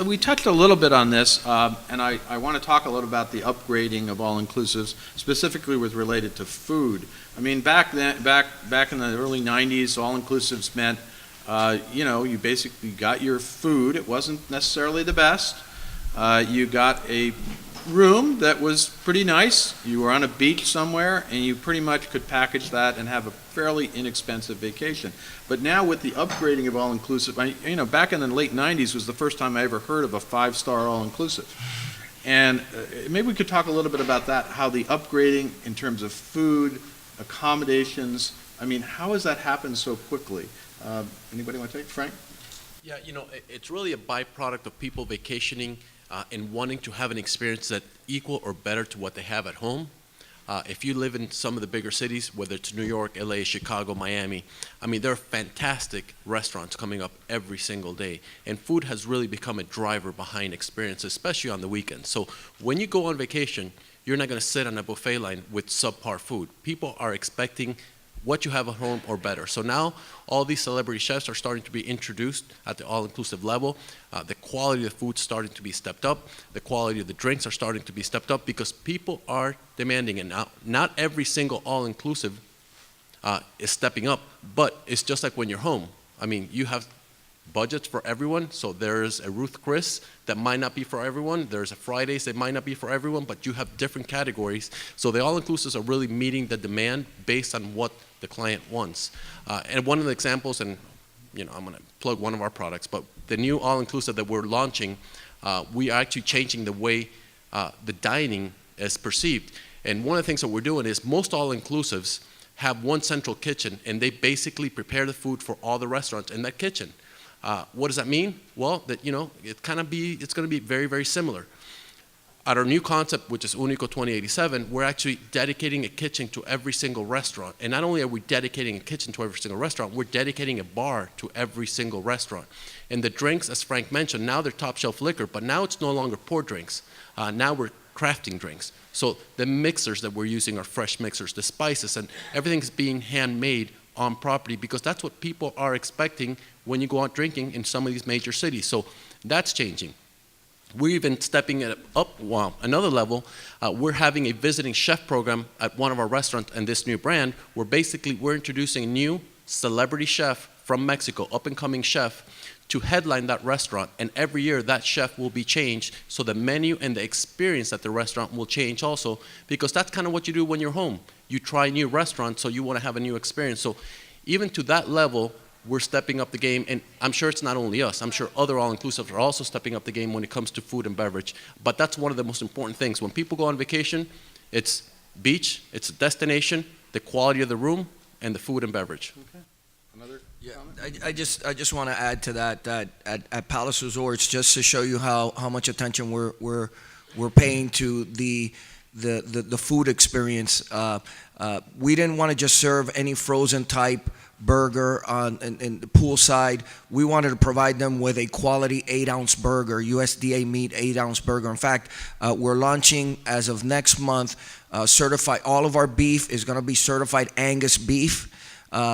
We touched a little bit on this, and I want to talk a little about the upgrading of all-inclusives, specifically with related to food. I mean, back in the early 90s, all-inclusives meant, you basically got your food. It wasn't necessarily the best. You got a room that was pretty nice. You were on a beach somewhere, and you pretty much could package that and have a fairly inexpensive vacation. But now with the upgrading of all-inclusive, back in the late 90s was the first time I ever heard of a 5-star all-inclusive. And maybe we could talk a little bit about that, how the upgrading in terms of food, accommodations, I mean, how has that happened so quickly? Anybody want to take it? Frank? Yeah, it's really a byproduct of people vacationing and wanting to have an experience that equal or better to what they have at home. If you live in some of the bigger cities, whether it's New York, LA, Chicago, Miami, I mean, there are fantastic restaurants coming up every single day. And food has really become a driver behind experience, especially on the weekends. So when you go on vacation, you're not going to sit on a buffet line with subpar food. People are expecting what you have at home or better. So now all these celebrity chefs are starting to be introduced at the all-inclusive level. The quality of the food is starting to be stepped up. The quality of the drinks are starting to be stepped up because people are demanding it. Now, not every single all-inclusive is stepping up, but it's just like when you're home. I mean, you have budgets for everyone. So there's a Ruth Chris that might not be for everyone. There's a Fridays that might not be for everyone, but you have different categories. So the all-inclusives are really meeting the demand based on what the client wants. And one of the examples, and I'm going to plug one of our products, but the new all-inclusive that we're launching, we are actually changing the way the dining is perceived. And one of the things that we're doing is most all-inclusives have one central kitchen, and they basically prepare the food for all the restaurants in that kitchen. What does that mean? Well, that it's going to be very, very similar. At our new concept, which is Unico 2087, we're actually dedicating a kitchen to every single restaurant. And not only are we dedicating a kitchen to every single restaurant, we're dedicating a bar to every single restaurant. And the drinks, as Frank mentioned, now they're top shelf liquor, but now it's no longer pour drinks. Now we're crafting drinks. So the mixers that we're using are fresh mixers, the spices, and everything's being handmade on property because that's what people are expecting when you go out drinking in some of these major cities. So that's changing. We're even stepping it up another level. We're having a visiting chef program at one of our restaurants and this new brand where basically we're introducing a new celebrity chef from Mexico, up-and-coming chef, to headline that restaurant. And every year that chef will be changed so the menu and the experience at the restaurant will change also because that's kind of what you do when you're home. You try new restaurants, so you want to have a new experience. So even to that level, we're stepping up the game, and I'm sure it's not only us. I'm sure other all-inclusives are also stepping up the game when it comes to food and beverage. But that's one of the most important things. When people go on vacation, it's beach, it's a destination, the quality of the room, and the food and beverage. Okay. Another comment? I just want to add to that at Palace Resorts, just to show you how much attention we're paying to the food experience. We didn't want to just serve any frozen type burger in the poolside. We wanted to provide them with a quality 8-ounce burger, USDA meat 8-ounce burger. In fact, we're launching as of next month, certified. All of our beef is going to be certified Angus beef.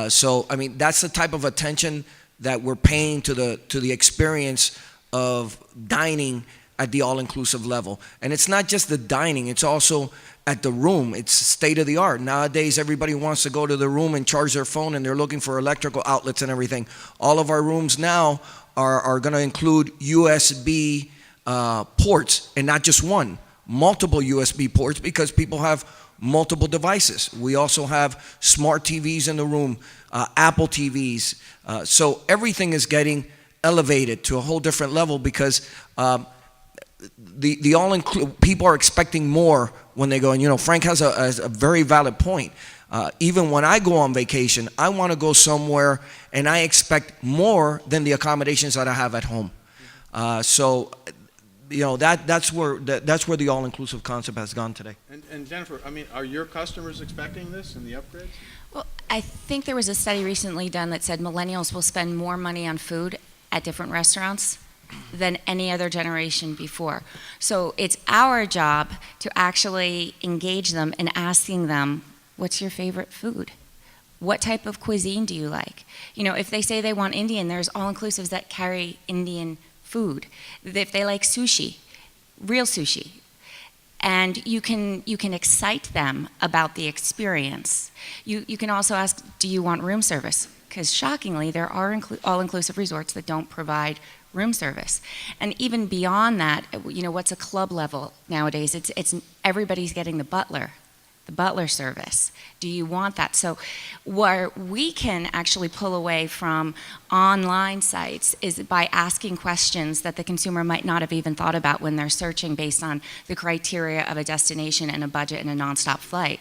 So I mean, that's the type of attention that we're paying to the experience of dining at the all-inclusive level. And it's not just the dining, it's also at the room. It's state of the art. Nowadays, everybody wants to go to the room and charge their phone, and they're looking for electrical outlets and everything. All of our rooms now are going to include USB ports, and not just one, multiple USB ports, because people have multiple devices. We also have smart TVs in the room, Apple TVs. So everything is getting elevated to a whole different level because the all-inclusive, people are expecting more when they go. And Frank has a very valid point. Even when I go on vacation, I want to go somewhere and I expect more than the accommodations that I have at home. So that's where the all-inclusive concept has gone today. And Jennifer, I mean, are your customers expecting this in the upgrades? Well, I think there was a study recently done that said millennials will spend more money on food at different restaurants than any other generation before. So it's our job to actually engage them in asking them, what's your favorite food? What type of cuisine do you like? If they say they want Indian, there's all-inclusives that carry Indian food, if they like sushi, real sushi, and you can excite them about the experience. You can also ask, do you want room service? Because shockingly, there are all-inclusive resorts that don't provide room service. And even beyond that, what's a club level nowadays? It's everybody's getting the butler service. Do you want that? So where we can actually pull away from online sites is by asking questions that the consumer might not have even thought about when they're searching based on the criteria of a destination and a budget and a nonstop flight.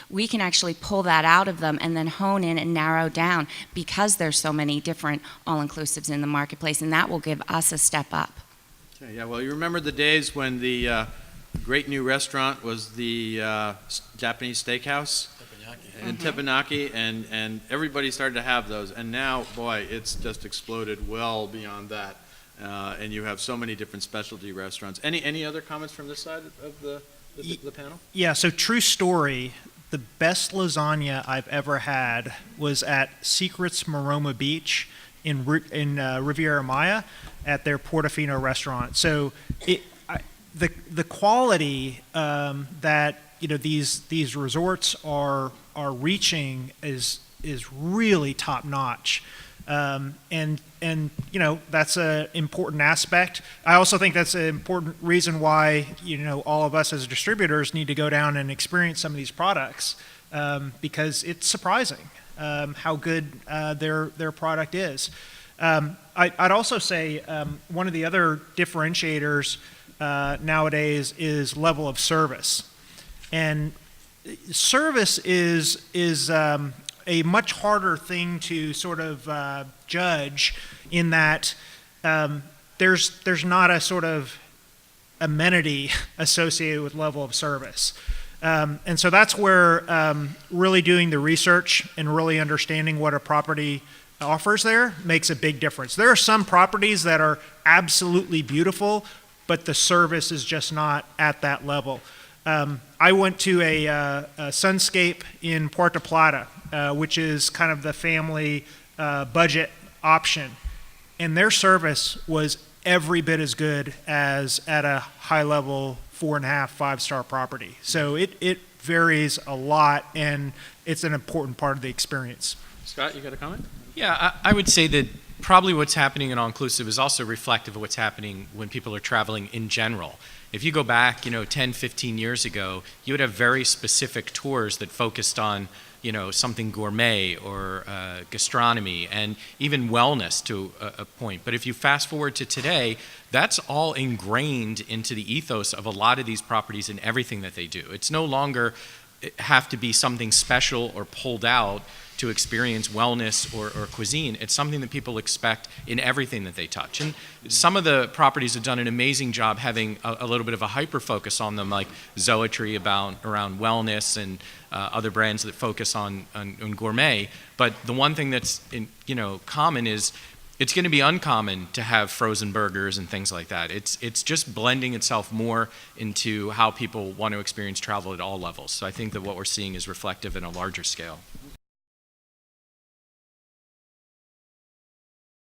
We can actually pull that out of them and then hone in and narrow down because there's so many different all-inclusives in the marketplace, and that will give us a step up. Okay, yeah, well, you remember the days when the great new restaurant was the Japanese steakhouse in Teppanyaki, and everybody started to have those, and now, boy, it's just exploded well beyond that, and you have so many different specialty restaurants. Any other comments from this side of the panel? Yeah, so true story. The best lasagna I've ever had was at Secrets Maroma Beach in Riviera Maya at their Portofino restaurant. So the quality that these resorts are reaching is really top notch. And that's an important aspect. I also think that's an important reason why all of us as distributors need to go down and experience some of these products, because it's surprising how good their product is. I'd also say one of the other differentiators nowadays is level of service, and service is a much harder thing to sort of judge, in that there's not a sort of amenity associated with level of service. And so that's where really doing the research and really understanding what a property offers there makes a big difference. There are some properties that are absolutely beautiful, but the service is just not at that level. I went to a Sunscape in Puerto Plata, which is kind of the family budget option, and their service was every bit as good as at a high-level 4.5, 5-star property. So it varies a lot, and it's an important part of the experience. Scott, you got a comment? Yeah, I would say that probably what's happening in all-inclusive is also reflective of what's happening when people are traveling in general. If you go back, 10, 15 years ago, you would have very specific tours that focused on, something gourmet or gastronomy and even wellness to a point. But if you fast forward to today, that's all ingrained into the ethos of a lot of these properties and everything that they do. It's no longer have to be something special or pulled out to experience wellness or cuisine. It's something that people expect in everything that they touch. And some of the properties have done an amazing job having a little bit of a hyper focus on them, like Zoetry around wellness, and other brands that focus on gourmet. But the one thing that's common is it's going to be uncommon to have frozen burgers and things like that. It's just blending itself more into how people want to experience travel at all levels. So I think that what we're seeing is reflective in a larger scale.